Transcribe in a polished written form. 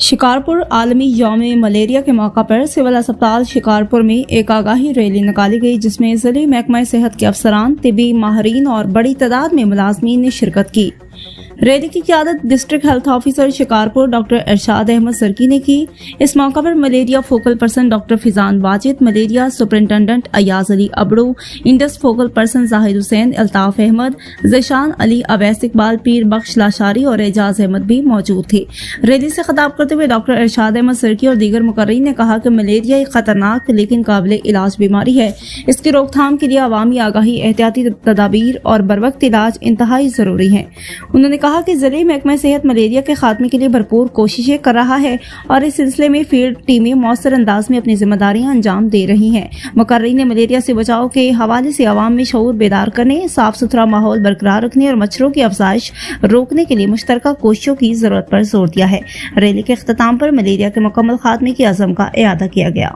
शिकारपुर आलमी यौम मलेरिया के मौका पर सिविल अस्पताल शिकारपुर में एक आगाही रैली निकाली गई, जिसमें जिले महकमा सेहत के अफसरान, तिबी माहरीन और बड़ी तादाद में मुलाजमीन ने शिरकत की। रैली की क़यादत district health officer Shikarpur doctor Irshad Ahmed Sarki ने की। इस मौका पर malaria focal person doctor Fizan Wajid, malaria superintendent Ayaz Ali Abro, Indus focal person Zahid Hussain, Altaf Ahmed, Zeeshan Ali, Awais Iqbal, Pir Bakhsh Lashari और एजाज अहमद भी मौजूद थे। रैली से खिताब करते हुए डॉक्टर इरशाद अहमद सरकी और दीगर मुकर्रीन ने कहा कि मलेरिया एक खतरनाक लेकिन काबिल इलाज बीमारी है। इसकी रोकथाम के लिए अवामी आगाही, एहतियाती तदाबीर और बरवक्त इलाज इंतहाई जरूरी है। उन्होंने कहा कि जिले महकमा सेहत मलेरिया के खात्मे के लिए भरपूर कोशिशें कर रहा है और इस सिलसिले में फील्ड टीमें मौसर अंदाज में अपनी जिम्मेदारियां अंजाम दे रही हैं। मुकर्रीन ने मलेरिया से बचाव के हवाले से आवाम में शऊर बेदार करने, साफ सुथरा माहौल बरकरार रखने और मच्छरों की अफजाइश रोकने के लिए मुश्तरका कोशिशों की जरूरत पर जोर दिया है। रैली के इख्तिताम पर मलेरिया के मुकम्मल खात्मे की अज़म का इआदा किया गया।